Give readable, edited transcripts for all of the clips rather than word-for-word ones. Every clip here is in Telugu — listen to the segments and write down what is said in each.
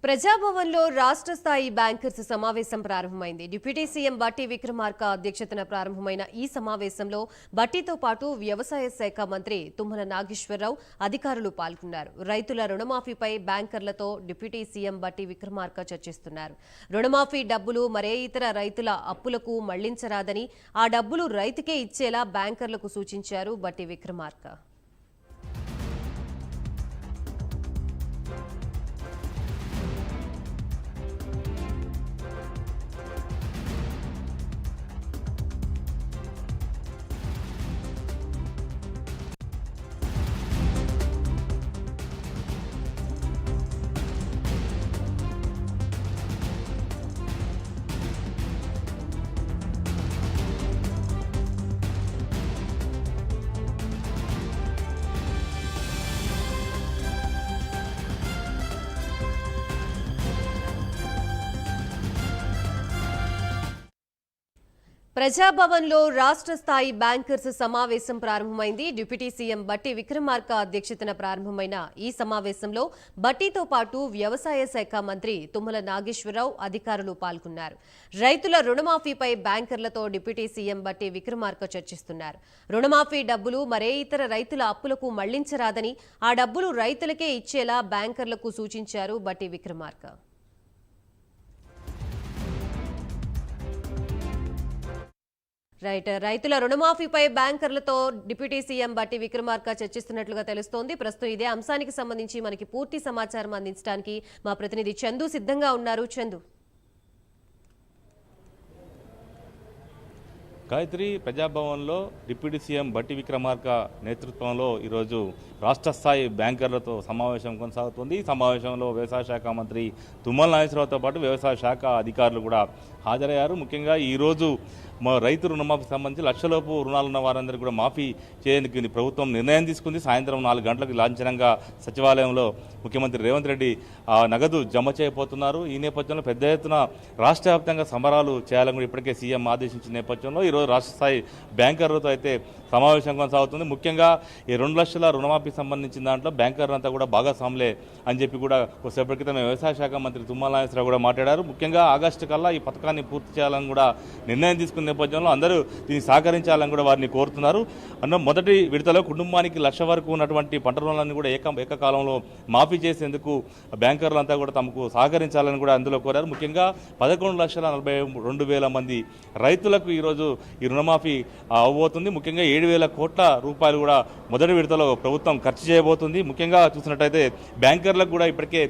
ప్రజాభవన్లో రాష్ట్ర స్థాయి బ్యాంకర్స్ సమావేశం ప్రారంభమైంది. డిప్యూటీ సీఎం బట్టి విక్రమార్క అధ్యక్షతన ప్రారంభమైన ఈ సమావేశంలో బట్టితో పాటు వ్యవసాయ శాఖ మంత్రి తుమ్మల నాగేశ్వరరావు అధికారులు పాల్గొన్నారు. రైతుల రుణమాఫీపై బ్యాంకర్లతో డిప్యూటీ సీఎం బట్టి విక్రమార్క చర్చిస్తున్నారు. రుణమాఫీ డబ్బులు మరే ఇతర రైతుల అప్పులకు మళ్లించరాదని, ఆ డబ్బులు రైతుకే ఇచ్చేలా బ్యాంకర్లకు సూచించారు బట్టి విక్రమార్క. ప్రజాభవన్లో రాష్ట్ర స్థాయి బ్యాంకర్స్ సమావేశం ప్రారంభమైంది. డిప్యూటీ సీఎం బట్టి విక్రమార్క అధ్యక్షతన ప్రారంభమైన ఈ సమావేశంలో బట్టితో పాటు వ్యవసాయ శాఖ మంత్రి తుమ్మల నాగేశ్వరరావు అధికారులు పాల్గొన్నారు. రైతుల రుణమాఫీపై బ్యాంకర్లతో డిప్యూటీ సీఎం బట్టి విక్రమార్క చర్చిస్తున్నారు. రుణమాఫీ డబ్బులు మరే ఇతర రైతుల అప్పులకు మళ్లించరాదని, ఆ డబ్బులు రైతులకే ఇచ్చేలా బ్యాంకర్లకు సూచించారు బట్టి విక్రమార్క. రైతుల రుణమాఫీపై బ్యాంకర్లతో డిప్యూటీ సీఎం బట్టి విక్రమార్క చర్చిస్తున్నట్లుగా తెలుస్తోంది. ప్రస్తుతం ఇదే అంశానికి సంబంధించి మనకి పూర్తి సమాచారం అందించడానికి మా ప్రతినిధి చందు సిద్ధంగా ఉన్నారు. చందు, గాయత్రి, ప్రజాభవన్లో డిప్యూటీ సీఎం బట్టి విక్రమార్క నేతృత్వంలో ఈరోజు రాష్ట్ర స్థాయి బ్యాంకర్లతో సమావేశం కొనసాగుతుంది. ఈ సమావేశంలో వ్యవసాయ శాఖ మంత్రి తుమ్మల నాగేశ్వరరావుతో పాటు వ్యవసాయ శాఖ అధికారులు కూడా హాజరయ్యారు. ముఖ్యంగా ఈరోజు రైతు రుణమాఫీకి సంబంధించి లక్షలోపు రుణాలున్న వారందరికీ కూడా మాఫీ చేయడానికి ప్రభుత్వం నిర్ణయం తీసుకుంది. సాయంత్రం 4 గంటలకు లాంఛనంగా సచివాలయంలో ముఖ్యమంత్రి రేవంత్ రెడ్డి నగదు జమ చేయబోతున్నారు. ఈ నేపథ్యంలో పెద్ద ఎత్తున రాష్ట్ర వ్యాప్తంగా సంబరాలు చేయాలని కూడా ఇప్పటికే సీఎం ఆదేశించిన నేపథ్యంలో ఈరోజు రాష్ట్ర స్థాయి బ్యాంకర్లతో అయితే సమావేశం కొనసాగుతుంది. ముఖ్యంగా ఈ 2 లక్షల రుణమాఫీకి సంబంధించిన దాంట్లో బ్యాంకర్లంతా కూడా భాగస్వాములే అని చెప్పి కూడా కొద్దిసేపటి క్రితం వ్యవసాయ శాఖ మంత్రి తుమ్మల నాగేశ్వరరావు కూడా మాట్లాడారు. ముఖ్యంగా ఆగస్టు కల్లా ఈ పథకాన్ని పూర్తి చేయాలని కూడా నిర్ణయం తీసుకున్న నేపథ్యంలో అందరూ దీన్ని సహకరించాలని కూడా వారిని కోరుతున్నారు. మొదటి విడతలో కుటుంబానికి 1,00,000 వరకు ఉన్నటువంటి పంట రుణాలను కూడా ఏకకాలంలో మాఫీ చేసేందుకు బ్యాంకర్లంతా కూడా తమకు సహకరించాలని కూడా అందులో కోరారు. ముఖ్యంగా 11,42,000 మంది రైతులకు ఈరోజు ఈ రుణమాఫీ అవబోతుంది. ముఖ్యంగా 7,000 కోట్ల రూపాయలు కూడా మొదటి విడతలో ప్రభుత్వం ఖర్చు చేయబోతుంది. ముఖ్యంగా చూసినట్టయితే బ్యాంకర్లకు కూడా ఇప్పటికే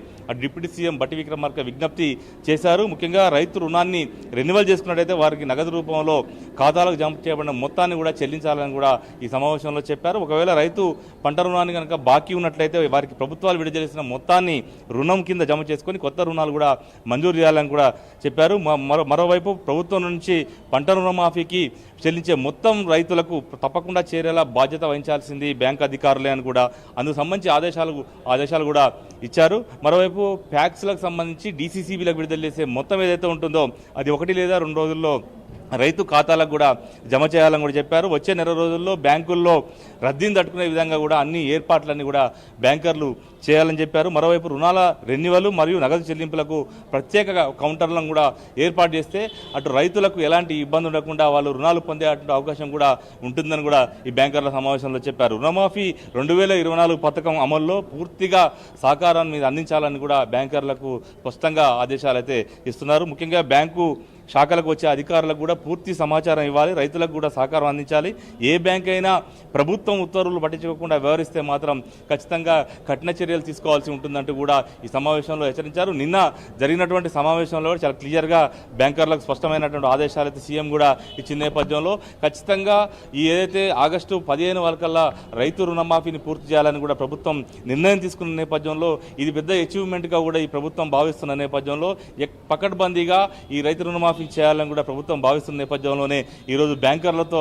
డిప్యూటీ సీఎం బట్టి విక్రమార్క విజ్ఞప్తి చేశారు. ముఖ్యంగా రైతు రుణాన్ని రెన్యువల్ చేసుకున్నట్టయితే వారికి నగదు రూపంలో ఖాతాలకు జమ చేయబడిన మొత్తాన్ని కూడా చెల్లించాలని కూడా ఈ సమావేశంలో చెప్పారు. ఒకవేళ రైతు పంట రుణాన్ని కనుక బాకీ ఉన్నట్లయితే వారికి ప్రభుత్వాలు విడుదల చేసిన మొత్తాన్ని రుణం కింద జమ చేసుకుని కొత్త రుణాలు కూడా మంజూరు చేయాలని కూడా చెప్పారు. మరోవైపు ప్రభుత్వం నుంచి పంట రుణమాఫీకి చెల్లించే మొత్తం రైతులకు తప్పకుండా చేరేలా బాధ్యత వహించాల్సింది బ్యాంక్ అధికారులే అని కూడా అందుకు సంబంధించి ఆదేశాలు కూడా ఇచ్చారు. మరోవైపు ప్యాక్స్లకు సంబంధించి డీసీసీబీలకు విడుదల చేసే మొత్తం ఏదైతే ఉంటుందో అది 1 లేదా 2 రోజుల్లో రైతు ఖాతాలకు కూడా జమ చేయాలని కూడా చెప్పారు. వచ్చే 4 రోజుల్లో బ్యాంకుల్లో రద్దీని తట్టుకునే విధంగా కూడా అన్ని ఏర్పాట్లన్నీ కూడా బ్యాంకర్లు చేయాలని చెప్పారు. మరోవైపు రుణాల రెన్యువల్ మరియు నగదు చెల్లింపులకు ప్రత్యేక కౌంటర్లను కూడా ఏర్పాటు చేస్తే అటు రైతులకు ఎలాంటి ఇబ్బంది ఉండకుండా వాళ్ళు రుణాలు పొందే అవకాశం కూడా ఉంటుందని కూడా ఈ బ్యాంకర్ల సమావేశంలో చెప్పారు. రుణమాఫీ 2024 పథకం అమల్లో పూర్తిగా సహకారాన్ని మీద అందించాలని కూడా బ్యాంకర్లకు స్పష్టంగా ఆదేశాలు అయితే ఇస్తున్నారు. ముఖ్యంగా బ్యాంకు శాఖలకు వచ్చే అధికారులకు కూడా పూర్తి సమాచారం ఇవ్వాలి, రైతులకు కూడా సహకారం అందించాలి. ఏ బ్యాంక్ అయినా ప్రభుత్వం ఉత్తర్వులు పట్టించుకోకుండా వ్యవహరిస్తే మాత్రం ఖచ్చితంగా కఠిన చర్యలు తీసుకోవాల్సి ఉంటుందంటూ కూడా ఈ సమావేశంలో హెచ్చరించారు. నిన్న జరిగినటువంటి సమావేశంలో చాలా క్లియర్గా బ్యాంకర్లకు స్పష్టమైనటువంటి ఆదేశాలు అయితే సీఎం కూడా ఇచ్చిన నేపథ్యంలో ఖచ్చితంగా ఈ ఏదైతే ఆగస్టు 15 వరకల్లా రైతు రుణమాఫీని పూర్తి చేయాలని కూడా ప్రభుత్వం నిర్ణయం తీసుకున్న నేపథ్యంలో ఇది పెద్ద అచీవ్మెంట్గా కూడా ఈ ప్రభుత్వం భావిస్తున్న నేపథ్యంలో పకడ్బందీగా ఈ రైతు రుణమాఫీ చేయాలని కూడా ప్రభుత్వం భావిస్తున్న నేపథ్యంలోనే ఈరోజు బ్యాంకర్లతో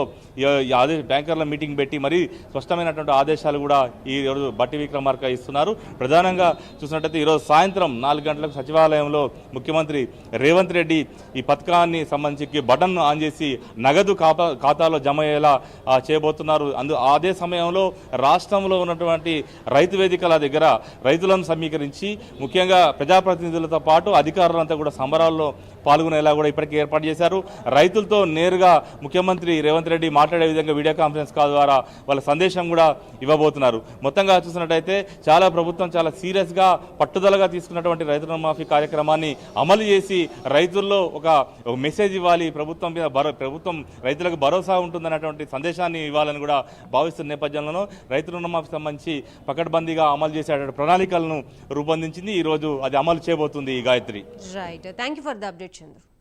బ్యాంకర్ల మీటింగ్ పెట్టి మరీ స్పష్టమైనటువంటి ఆదేశాలు కూడా ఈ రోజు బట్టి విక్రమార్క ఇస్తున్నారు. ప్రధానంగా చూసినట్టయితే ఈరోజు సాయంత్రం 4 గంటలకు సచివాలయంలో ముఖ్యమంత్రి రేవంత్ రెడ్డి ఈ పథకాన్ని సంబంధించి బటన్ ఆన్ చేసి నగదు ఖాతాలో జమ అయ్యేలా చేయబోతున్నారు. అదే సమయంలో రాష్ట్రంలో ఉన్నటువంటి రైతు వేదికల దగ్గర రైతులను సమీకరించి ముఖ్యంగా ప్రజాప్రతినిధులతో పాటు అధికారులంతా కూడా సంబరాల్లో పాల్గొనేలా కూడా ఇప్పటికే ఏర్పాటు చేశారు. రైతులతో నేరుగా ముఖ్యమంత్రి రేవంత్ రెడ్డి మాట్లాడే విధంగా వీడియో కాన్ఫరెన్స్ కాల్ ద్వారా వాళ్ళ సందేశం కూడా ఇవ్వబోతున్నారు. మొత్తంగా చూసినట్టయితే ప్రభుత్వం చాలా సీరియస్గా పట్టుదలగా తీసుకున్నటువంటి రైతు రుణమాఫీ కార్యక్రమాన్ని అమలు చేసి రైతుల్లో ఒక మెసేజ్ ఇవ్వాలి, ప్రభుత్వం మీద ప్రభుత్వం రైతులకు భరోసా ఉంటుందన్నటువంటి సందేశాన్ని ఇవ్వాలని కూడా భావిస్తున్న నేపథ్యంలో రైతు రుణమాఫీ సంబంధించి పకడ్బందీగా అమలు చేసేటువంటి ప్రణాళికలను రూపొందించింది. ఈరోజు అది అమలు చేయబోతుంది ఈ Gayatri. Right, thank you for the update Chandru.